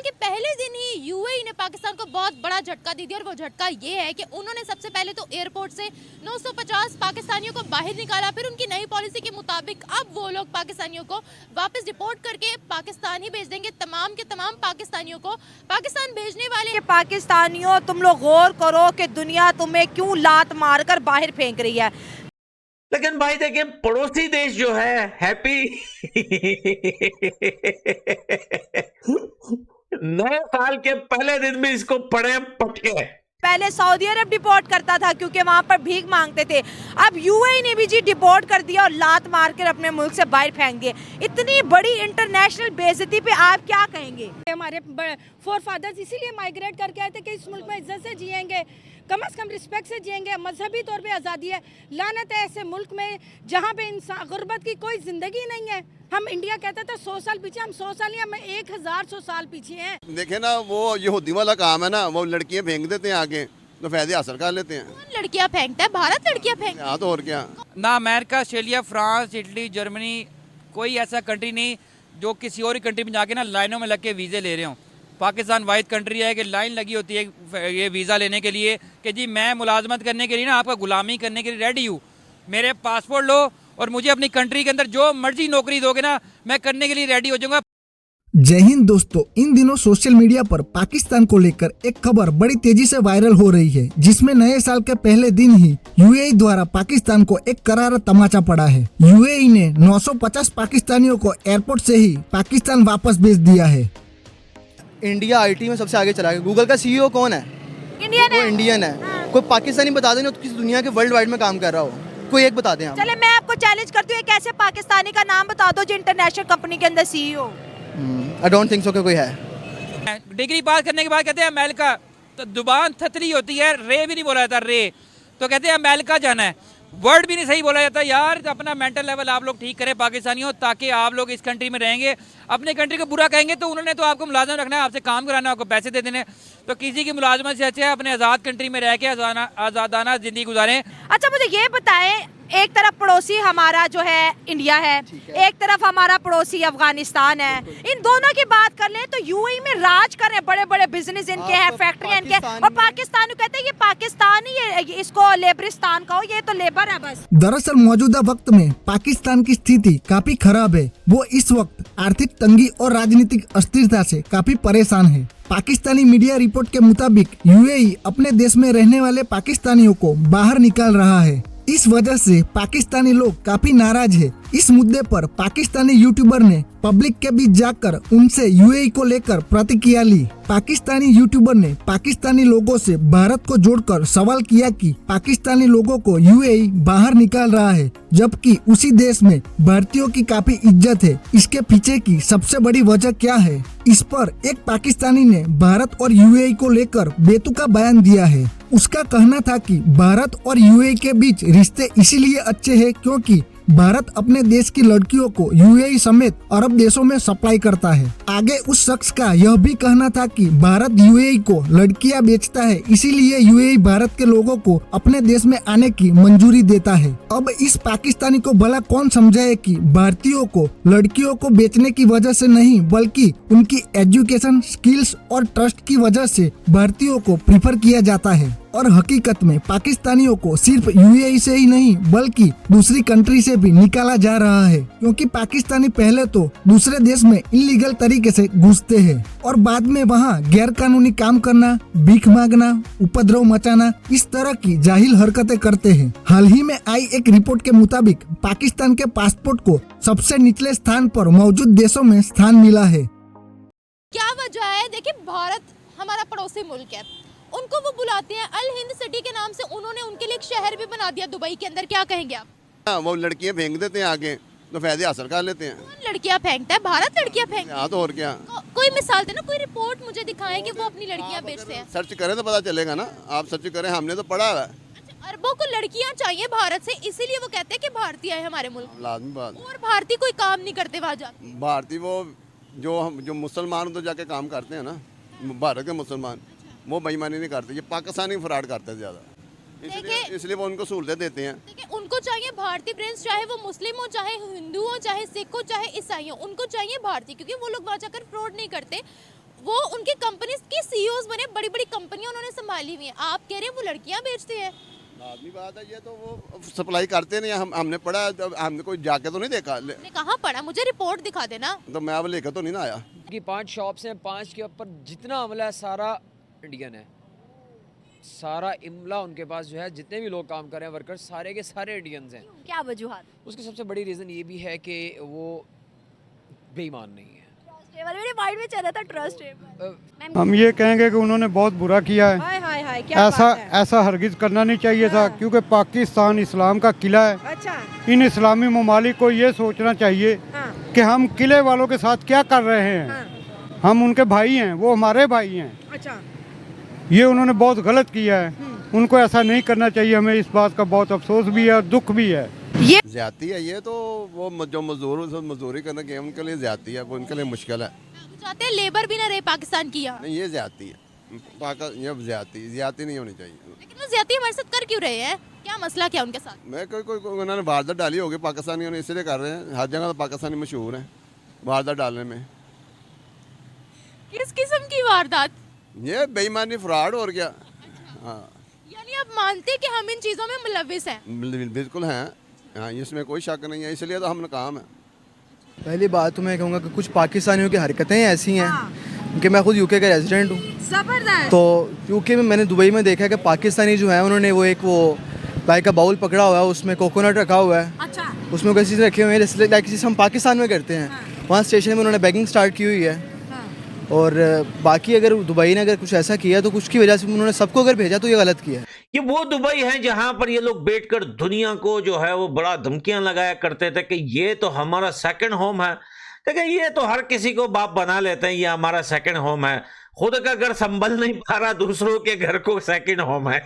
साल के पहले दिन ही यूएई ने पाकिस्तान को बहुत बड़ा झटका दे दिया और वो झटका ये है कि उन्होंने सबसे पहले तो एयरपोर्ट से 950 पाकिस्तानियों को बाहर निकाला। फिर उनकी नई पॉलिसी के मुताबिक अब वो लोग पाकिस्तानियों को वापस डिपोर्ट करके पाकिस्तान ही भेज देंगे। तमाम के तमाम पाकिस्तानियों को पाकिस्तान भेजने वाले पाकिस्तानियों, तुम लोग गौर करो कि दुनिया तुम्हें क्यों लात मारकर बाहर फेंक रही है। लेकिन भाई देखिए, पड़ोसी देश जो है हैप्पी नए साल के पहले दिन में इसको पड़े पटके। पहले सऊदी अरब डिपोर्ट करता था क्योंकि वहां पर भीख मांगते थे, अब यूएई ने भी जी डिपोर्ट कर दिया और लात मारकर अपने मुल्क से बाहर फेंक दिए। इतनी बड़ी इंटरनेशनल बेइज्जती पे आप क्या कहेंगे? हमारे फोर फादर्स इसीलिए माइग्रेट करके आए थे कि इस मुल्क में इज्जत से जिएंगे, कम से कम रिस्पेक्ट से जिएंगे, मजहबी तौर पे आज़ादी है। लानत है ऐसे मुल्क में जहाँ पे इंसान गुर्बत की कोई जिंदगी नहीं है। हम इंडिया कहते थे 100 साल पीछे, हम 100 साल नहीं, हम 1100 साल पीछे हैं। देखे ना, वो यहूदी वाला काम है ना, वो लड़कियां फेंक देते हैं आगे तो फायदे हासिल कर लेते हैं। लड़कियां फेंकता है, भारत लड़कियां फेंकता है। हाँ तो और क्या। ना America, Australia, France, Italy, Germany, कोई ऐसा कंट्री नहीं जो किसी और कंट्री में जाके ना लाइनों में लग के वीज़े ले रहे हों। पाकिस्तान वाहिद कंट्री है कि लाइन लगी होती है ये वीज़ा लेने के लिए कि जी मैं मुलाजमत करने के लिए ना आपका गुलामी करने के लिए रेडी हूँ, मेरे पासपोर्ट लो और मुझे अपनी कंट्री के अंदर जो मर्जी नौकरी दोगे ना, मैं करने के लिए रेडी हो जाऊंगा। जय हिंद दोस्तों, इन दिनों सोशल मीडिया पर पाकिस्तान को लेकर एक खबर बड़ी तेजी से वायरल हो रही है, जिसमें नए साल के पहले दिन ही यूएई द्वारा पाकिस्तान को एक करारा तमाचा पड़ा है। यूएई ने 950 पाकिस्तानियों को एयरपोर्ट से ही पाकिस्तान वापस भेज दिया है। इंडिया आईटी में सबसे आगे चला गया। गूगल का सीईओ कौन है? इंडियन है। वो इंडियन है। कोई पाकिस्तानी बता दें तो किसी दुनिया के वर्ल्ड वाइड में काम कर रहा हो, कोई एक बता दें आप। चले मैं आपको चैलेंज करती हूँ, एक ऐसे पाकिस्तानी का नाम बता दो जो इंटरनेशनल कंपनी के अंदर CEO. I don't think so कि कोई है। डिग्री पास करने के बाद कहते हैं अमेरिका, तो जुबान थतरी होती है, रे भी नहीं बोला जाता, रे तो कहते हैं अमेरिका जाना है, वर्ड भी नहीं सही बोला जाता। यार अपना मेंटल लेवल आप लोग ठीक करें पाकिस्तानियों, ताकि आप लोग इस कंट्री में रहेंगे। अपने कंट्री को बुरा कहेंगे तो उन्होंने तो आपको मुलाजम रखना है, आपसे काम कराना है, आपको पैसे दे देने। तो किसी की मुलाजमत से अच्छा है अपने आज़ाद कंट्री में रह के आज़ादाना ज़िंदगी गुजारें। अच्छा मुझे ये बताएं, एक तरफ पड़ोसी हमारा जो है इंडिया है, एक तरफ हमारा पड़ोसी अफगानिस्तान है, इन दोनों की बात कर लें तो यूएई में राज कर रहे हैं, बड़े बड़े बिजनेस इनके हैं, फैक्ट्री इनके, और पाकिस्तान कहते हैं ये पाकिस्तान ही इसको लेबरिस्तान कहो, ये तो लेबर है बस। दरअसल मौजूदा वक्त में पाकिस्तान की स्थिति काफी खराब है। वो इस वक्त आर्थिक तंगी और राजनीतिक अस्थिरता से काफी परेशान है। पाकिस्तानी मीडिया रिपोर्ट के मुताबिक यूएई अपने देश में रहने वाले पाकिस्तानियों को बाहर निकाल रहा है। इस वजह से पाकिस्तानी लोग काफी नाराज है। इस मुद्दे पर पाकिस्तानी यूट्यूबर ने पब्लिक के बीच जाकर उनसे यूएई को लेकर प्रतिक्रिया ली। पाकिस्तानी यूट्यूबर ने पाकिस्तानी लोगों से भारत को जोड़कर सवाल किया कि पाकिस्तानी लोगों को यूएई बाहर निकाल रहा है, जबकि उसी देश में भारतीयों की काफी इज्जत है। इसके पीछे की सबसे बड़ी वजह क्या है? इस पर एक पाकिस्तानी ने भारत और यूएई को लेकर बेतुका बयान दिया है। उसका कहना था कि भारत और यूएई के बीच रिश्ते इसीलिए अच्छे हैं क्योंकि भारत अपने देश की लड़कियों को यूएई समेत अरब देशों में सप्लाई करता है। आगे उस शख्स का यह भी कहना था कि भारत यूएई को लड़कियां बेचता है, इसीलिए यूएई भारत के लोगों को अपने देश में आने की मंजूरी देता है। अब इस पाकिस्तानी को भला कौन समझाए कि भारतीयों को लड़कियों को बेचने की वजह से नहीं, बल्कि उनकी एजुकेशन, स्किल्स और ट्रस्ट की वजह से भारतीयों को प्रिफर किया जाता है। और हकीकत में पाकिस्तानियों को सिर्फ यूएई से ही नहीं बल्कि दूसरी कंट्री से भी निकाला जा रहा है, क्योंकि पाकिस्तानी पहले तो दूसरे देश में इलीगल तरीके से घुसते हैं और बाद में वहां गैर कानूनी काम करना, भीख मांगना, उपद्रव मचाना, इस तरह की जाहिल हरकतें करते हैं। हाल ही में आई एक रिपोर्ट के मुताबिक पाकिस्तान के पासपोर्ट को सबसे निचले स्थान पर मौजूद देशों में स्थान मिला है। क्या वजह है? देखिए, भारत हमारा पड़ोसी मुल्क है, उनको वो बुलाते हैं अल हिंद सिटी के नाम से, उन्होंने उनके लिए एक शहर भी बना दिया दुबई के अंदर। क्या कहेंगे आप? वो लड़कियां फेंक देते हैं आगे तो फायदे हासिल कर लेते हैं। लड़कियां फेंकता है, भारत लड़कियां फेंकता है। हाँ तो और क्या। कोई मिसाल देना, कोई रिपोर्ट मुझे दिखाएं कि वो अपनी लड़कियां बेचते हैं। सर्च करें तो पता चलेगा ना, आप सर्च करें, हमने तो पढ़ा है। अरबों को लड़कियां चाहिए भारत से, इसीलिए वो कहते हैं कि भारतीय है हमारे मुल्क। लाजमी बात। और भारतीय कोई काम नहीं करते वहाँ जाके। भारतीय वो जो मुसलमान तो जाके काम करते हैं ना, भारत के मुसलमान वो बेईमानी नहीं करते, ये पाकिस्तानी फ्रॉड करते हैं ज्यादा, इसलिए वो उनको सहूलतें देते हैं। उनको चाहिए भारतीय प्रिंस, चाहे वो मुस्लिम हो, चाहे हिंदू हो, चाहे सिख हो, चाहे ईसाई हो, उनको चाहिए भारतीय, क्योंकि वो लोग वहाँ जाकर फ्रॉड नहीं करते। वो उनकी कंपनी की सीईओज बने, बड़ी बड़ी कंपनियां उन्होंने संभाली हुई हैं। आप कह रहे हैं वो लड़कियां बेचते हैं। आदमी बात है, ये तो वो सप्लाई करते नहीं, हमने पढ़ा, हमने कोई जाके तो नहीं देखा। आपने कहाँ पढ़ा? मुझे रिपोर्ट दिखा देना। तो मैं अब लेकर तो नहीं ना आया। की 5 शॉप्स हैं, 5 के ऊपर जितना अमला है सारा इंडियन है, सारा इमला उनके पास जो है, जितने भी लोग काम कर रहे हैं वर्कर्स सारे के सारे इंडियंस हैं। क्या वजूहत? उसकी सबसे बड़ी रीज़न ये भी है कि वो बेईमान नहीं है। मेरे माइंड में चल रहा था ट्रस्ट। हम ये कहेंगे कि उन्होंने बहुत बुरा किया है। हाय हाय हाय, क्या बात है? ऐसा हरगिज करना नहीं चाहिए था, क्योंकि पाकिस्तान इस्लाम का किला है। अच्छा। इन इस्लामी ममालिक को ये सोचना चाहिए कि हम किले वालों के साथ क्या कर रहे हैं। हम उनके भाई हैं, वो हमारे भाई हैं। अच्छा। ये उन्होंने बहुत गलत किया है, उनको ऐसा नहीं करना चाहिए। हमें इस बात का बहुत अफसोस भी है और दुख भी है। ये ज्यादती है ये तो, वो जो मजदूरी करने के उनके लिए ज्यादती है, वो उनके लिए मुश्किल है। वो चाहते हैं लेबर भी ना रहे पाकिस्तान की यहाँ। नहीं, ये ज्यादती है, ये ज्यादती नहीं होनी चाहिए। लेकिन वो ज्यादा हमारे साथ कर क्यों रहे हैं? क्या मसला क्या उनके साथ? मैं कोई उन्होंने वारदात डाली होगी पाकिस्तानियों ने, इसलिए कर रहे हैं। हर जगह तो पाकिस्तानी मशहूर हैं वारदात डालने में। किस किस्म की वारदात? ये बेईमानी, फ्रॉड और क्या। हाँ, यानी आप मानते हैं कि हम इन चीजों में मुलविस हैं? बिल्कुल हैं। हाँ, इसमें कोई शक नहीं है, इसलिए तो हम नाकाम है। पहली बात तो मैं कहूँगा कि कुछ पाकिस्तानियों की हरकतें ऐसी हैं कि मैं खुद यूके का रेजिडेंट हूँ। जबरदस्त। तो यूके में मैंने दुबई में देखा है कि पाकिस्तानी जो है उन्होंने वो एक लाइक का बाउल पकड़ा हुआ है, उसमें कोकोनट रखा हुआ है। अच्छा। उसमें कोई चीज़ रखे हुए हैं जैसे लाइक जिसे हम पाकिस्तान में करते हैं। वहाँ स्टेशन में उन्होंने बैगिंग स्टार्ट की हुई है। और बाकी अगर दुबई ने अगर कुछ ऐसा किया तो कुछ की वजह से उन्होंने सबको अगर भेजा तो ये गलत किया है। ये वो दुबई है जहां पर ये लोग बैठकर दुनिया को जो है वो बड़ा धमकियां लगाया करते थे कि ये तो हमारा सेकंड होम है। देखिए, ये तो हर किसी को बाप बना लेते हैं, ये हमारा सेकंड होम है। खुद का घर संभल नहीं पा रहा, दूसरों के घर को सेकंड होम है।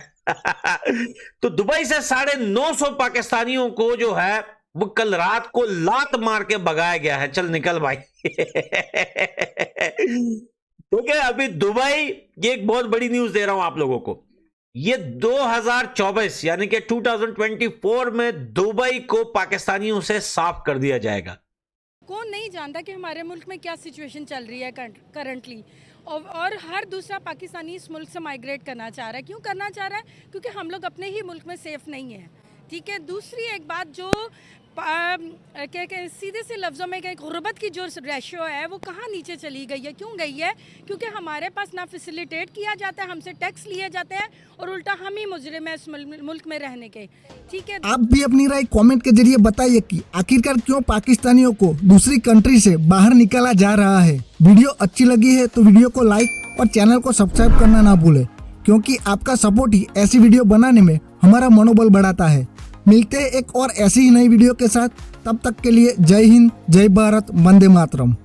तो दुबई से 950 पाकिस्तानियों को जो है वो कल रात को लात मार के भगाया गया है। चल निकल भाई। ठीक है, अभी दुबई, ये एक बहुत बड़ी न्यूज दे रहा हूं आप लोगों को। ये 2024 यानी कि 2024 में दुबई को पाकिस्तानियों से साफ कर दिया जाएगा। कौन नहीं जानता कि हमारे मुल्क में क्या सिचुएशन चल रही है करंटली, और हर दूसरा पाकिस्तानी इस मुल्क से माइग्रेट करना चाह रहा है। क्यों करना चाह रहा है? क्योंकि हम लोग अपने ही मुल्क में सेफ नहीं है। ठीक है। दूसरी एक बात जो सीधे से लफ्ज़ों में कि गुर्बत की जो रेशियो है वो कहाँ नीचे चली गई है? क्यों गई है? क्योंकि हमारे पास ना फैसिलिटेट किया जाता है, हमसे टैक्स लिए जाते हैं और उल्टा हम ही मुजरिम है इस मुल्क में रहने के। ठीक है। आप भी अपनी राय कमेंट के जरिए बताइए कि आखिरकार क्यों पाकिस्तानियों को दूसरी कंट्री से बाहर निकाला जा रहा है। वीडियो अच्छी लगी है तो वीडियो को लाइक और चैनल को सब्सक्राइब करना ना भूले, क्योंकि आपका सपोर्ट ही ऐसी वीडियो बनाने में हमारा मनोबल बढ़ाता है। मिलते हैं एक और ऐसी ही नई वीडियो के साथ, तब तक के लिए जय हिंद, जय भारत, वंदे मातरम।